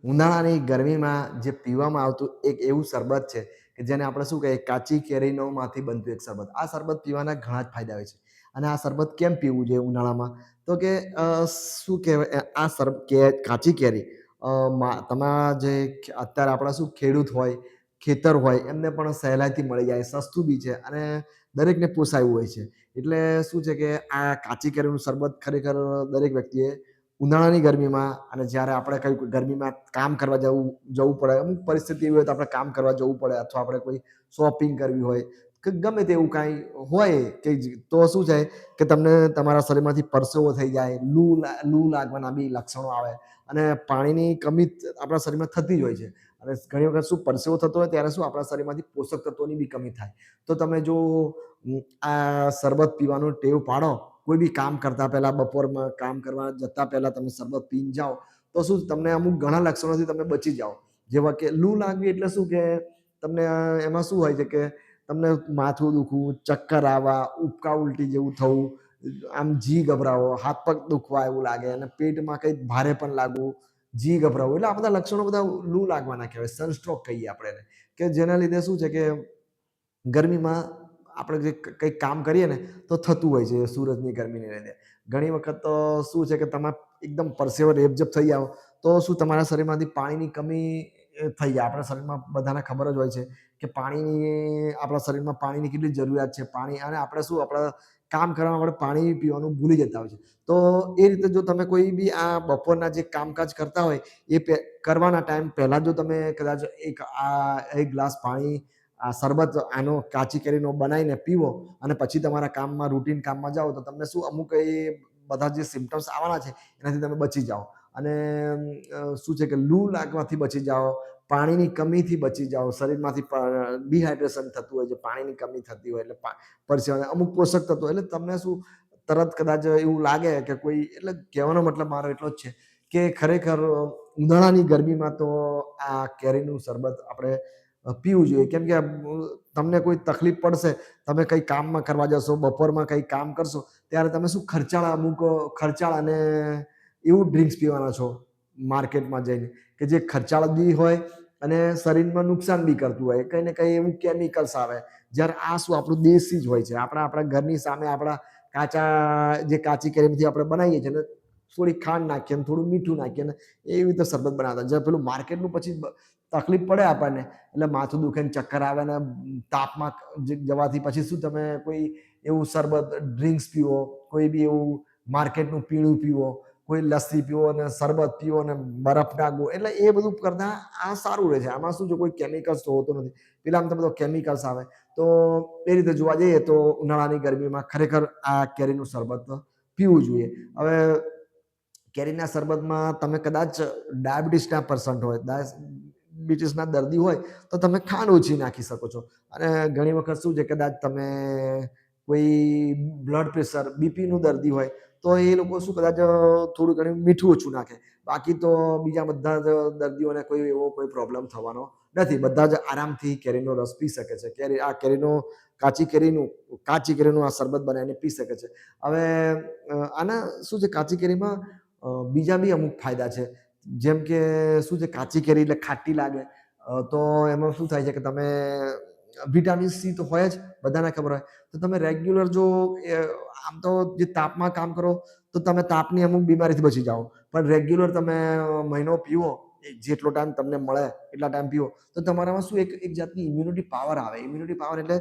ઉનાળાની ગરમીમાં જે પીવામાં આવતું એક એવું શરબત છે કે જેને આપણે શું કહીએ કાચી કેરીનોમાંથી બનતું એક શરબત. આ શરબત પીવાના ઘણા જ ફાયદા હોય છે. અને આ શરબત કેમ પીવું જોઈએ ઉનાળામાં? તો કે શું કહેવાય આ કાચી કેરી તમારા જે અત્યારે આપણા શું ખેડૂત હોય, ખેતર હોય એમને પણ સહેલાઈથી મળી જાય, સસ્તું બી છે અને દરેકને પોસાયું હોય છે. એટલે શું છે કે આ કાચી કેરીનું શરબત ખરેખર દરેક વ્યક્તિએ ઉનાળાની ગરમીમાં અને જ્યારે આપણે કંઈક ગરમીમાં કામ કરવા જવું પડે, અમુક પરિસ્થિતિ એવી હોય તો આપણે કામ કરવા જવું પડે અથવા આપણે કોઈ શોપિંગ કરવી હોય કે ગમે તેવું કાંઈ હોય કે તો શું છે કે તમને તમારા શરીરમાંથી પરસેવો થઈ જાય, લૂ લાગવાના બી લક્ષણો આવે અને પાણીની કમી આપણા શરીરમાં થતી જ હોય છે. અને ઘણી વખત શું પરસેવો થતો હોય ત્યારે શું આપણા શરીરમાંથી પોષક તત્વોની બી કમી થાય. તો તમે જો આ શરબત પીવાનું ટેવ પાડો, કોઈ બી કામ કરતા પહેલા, બપોરમાં કામ કરવા જતા પહેલા તમે શરબત પીને જાઓ તો શું તમને અમુક ઘણા લક્ષણોથી તમે બચી જાઓ. જેવા કે લૂ લાગવી એટલે શું કે તમને એમાં શું હોય છે કે તમને માથું દુખવું, ચક્કર આવવા, ઉબકા ઉલટી જેવું થવું, આમ જી ગભરાવો, હાથ પગ દુખવા એવું લાગે અને પેટમાં કંઈક ભારે પણ લાગવું, જી ગભરાવું, એટલે આ બધા લક્ષણો બધા લૂ લાગવાના કહેવાય, સનસ્ટ્રોક કહીએ આપણે એને. કે જેના લીધે શું છે કે ગરમીમાં આપણે જે કંઈક કામ કરીએ ને તો થતું હોય છે સૂરજની ગરમીને લીધે. ઘણી વખત તો શું છે કે તમે એકદમ પરસેવો રેબઝેબ થઈ જાઓ તો શું તમારા શરીરમાંથી પાણીની કમી થઈ જાય. આપણા શરીરમાં બધાને ખબર જ હોય છે કે આપણા શરીરમાં પાણીની કેટલી જરૂરિયાત છે. પાણી અને આપણે શું આપણા કામ કરવા માટે પાણી પીવાનું ભૂલી જતા હોય છે. તો એ રીતે જો તમે કોઈ બી આ બપોરના જે કામકાજ કરતા હોય કરવાના ટાઈમ પહેલાં જો તમે કદાચ એક ગ્લાસ પાણી આ શરબત આનો કાચી કેરીનો બનાવીને પીવો અને પછી તમારા કામમાં રૂટીન કામમાં જાઓ તો તમને શું અમુક એ બધા જે સિમ્ટમ્સ આવવાના છે એનાથી તમે બચી જાઓ. અને શું છે કે લૂ લાગવાથી બચી જાઓ, પાણીની કમીથી બચી જાઓ, શરીરમાંથી ડિહાઇડ્રેશન થતું હોય છે, પાણીની કમી થતી હોય એટલે પરસેવા અમુક પોષક તત્વો એટલે તમને શું તરત કદાચ એવું લાગે કે કોઈ એટલે કહેવાનો મતલબ મારો એટલો જ છે કે ખરેખર ઉનાળાની ગરમીમાં તો આ કેરીનું શરબત આપણે પીવું જોઈએ. કેમ કે તમને કોઈ તકલીફ પડશે, તમે કંઈ કામમાં કરવા જશો, બપોરમાં કંઈ કામ કરશો ત્યારે તમે શું ખર્ચાળ અને એવું ડ્રિંક્સ પીવાના છો માર્કેટમાં જઈને કે જે ખર્ચાળ બી હોય અને શરીરમાં નુકસાન બી કરતું હોય, કંઈ ને કંઈ એવું કેમિકલ્સ આવે. જ્યારે આ શું આપણું દેશી જ હોય છે, આપણા ઘરની સામે આપણા કાચી કેરીમાંથી આપણે બનાવીએ છીએ ને થોડી ખાંડ નાખીએ ને થોડું મીઠું નાખીએ ને એવી રીતે શરબત બનાવતા. જ્યારે પેલું માર્કેટનું પછી તકલીફ પડે આપણને એટલે માથું દુખે ને ચક્કર આવે ને તાપમાં જવાથી પછી શું તમે કોઈ એવું શરબત ડ્રિંક્સ પીવો, કોઈ બી એવું માર્કેટનું પીણું પીવો, કોઈ લસ્સી પીવો અને શરબત પીવો અને બરફ નાખવો, એટલે એ બધું કરતા આ સારું રહે છે. આમાં શું છે કોઈ કેમિકલ્સ તો હોતો નથી, પેલામાં તો બધો કેમિકલ્સ આવે. તો એ રીતે જોવા જઈએ તો ઉનાળાની ગરમીમાં ખરેખર આ કેરીનું શરબત પીવું જોઈએ. હવે કેરીના શરબતમાં તમે કદાચ ડાયાબિટીસના પર્સન્ટ હોય, ડાયાબિટીસના દર્દી હોય તો તમે ખાંડ ઓછી નાખી શકો છો. અને ઘણી વખત શું છે કદાચ તમે કોઈ બ્લડ પ્રેશર બીપીનું દર્દી હોય તો એ લોકો શું કદાચ થોડું ઘણું મીઠું ઓછું નાખે. બાકી તો બીજા બધા જ દર્દીઓને કોઈ એવો કોઈ પ્રોબ્લેમ થવાનો નથી. બધા જ આરામથી કેરીનો રસ પી શકે છે. કાચી કેરીનું આ શરબત બનાવીને પી શકે છે. હવે આના શું છે કાચી કેરીમાં બીજા બી અમુક ફાયદા છે. જેમ કે શું છે કાચી કેરી એટલે ખાટી લાગે તો એમાં શું થાય છે કે તમે વિટામિન સી તો હોય જ, બધાને ખબર હોય. તો તમે રેગ્યુલર જો આમ તો જે તાપમાં કામ કરો તો તમે તાપની અમુક બીમારીથી બચી જાઓ, પણ રેગ્યુલર તમે મહિનો પીવો, જેટલો ટાઈમ તમને મળે એટલા ટાઈમ પીવો તો તમારામાં શું એક જાતની ઇમ્યુનિટી પાવર આવે. ઇમ્યુનિટી પાવર એટલે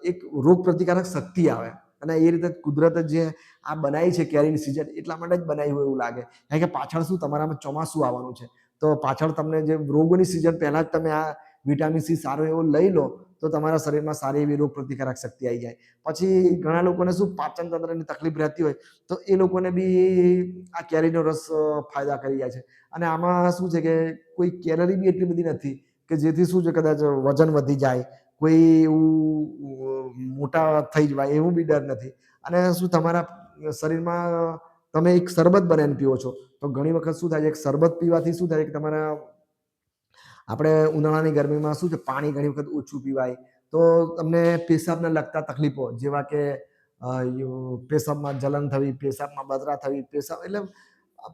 એક રોગ પ્રતિકારક શક્તિ આવે. અને એ રીતે કુદરત જે આ બનાવી છે કેરીની સિઝન એટલા માટે જ બનાવી હોય એવું લાગે. કારણ કે પાછળ શું તમારામાં ચોમાસું આવવાનું છે તો પાછળ તમને જે રોગોની સિઝન પહેલાં જ તમે આ વિટામિન સી સારો એવો લઈ લો તો તમારા શરીરમાં સારી એવી રોગ પ્રતિકારક શક્તિ આવી જાય. પછી ઘણા લોકોને શું પાચન તંત્રની તકલીફ રહેતી હોય તો એ લોકોને બી આ કેરીનો રસ ફાયદા કરી જાય છે. અને આમાં શું છે કે કોઈ કેલરી બી એટલી બધી નથી કે જેથી શું છે કદાચ વજન વધી જાય, કોઈ એવું મોટા થઈ જવાય એવું બી ડર નથી. અને શું તમારા શરીરમાં તમે એક શરબત બનાવીને પીવો છો તો ઘણી વખત શું થાય છે એક શરબત પીવાથી શું થાય કે તમારા આપણે ઉનાળાની ગરમીમાં શું છે પાણી ઘણી વખત ઓછું પીવાય તો તમને પેશાબને લગતા તકલીફો જેવા કે પેશાબમાં જલન થવી, પેશાબમાં બદરા થવી, એટલે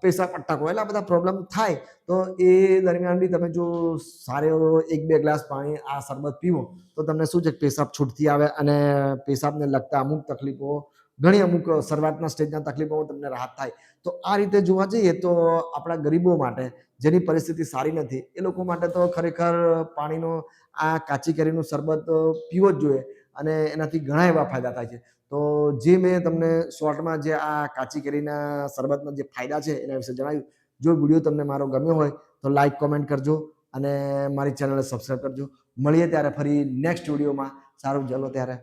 પેશાબ અટકો એટલે આ બધા પ્રોબ્લેમ થાય. તો એ દરમિયાન બી તમે જો સારો 1-2 ગ્લાસ પાણી આ શરબત પીવો તો તમને શું છે પેશાબ છૂટતી આવે અને પેશાબને લગતા અમુક તકલીફો અમુક શરૂઆતના સ્ટેજના તકલીફોમાં તમને રાહત થાય. તો આ રીતે જોવા જઈએ તો આપણા ગરીબો માટે જેની પરિસ્થિતિ સારી નથી એ લોકો માટે તો ખરેખર પાણીનો આ કાચી કેરીનું શરબત પીવો જ જોઈએ અને એનાથી ઘણા એવા ફાયદા થાય છે. તો જે મેં તમને શોર્ટમાં જે આ કાચી કેરીના શરબતના જે ફાયદા છે એના વિશે જણાવ્યું. જો વિડીયો તમને મારો ગમ્યો હોય તો લાઈક કોમેન્ટ કરજો અને મારી ચેનલને સબસ્ક્રાઈબ કરજો. મળીએ ત્યારે ફરી નેક્સ્ટ વિડીયોમાં. સારું, ચાલો ત્યારે.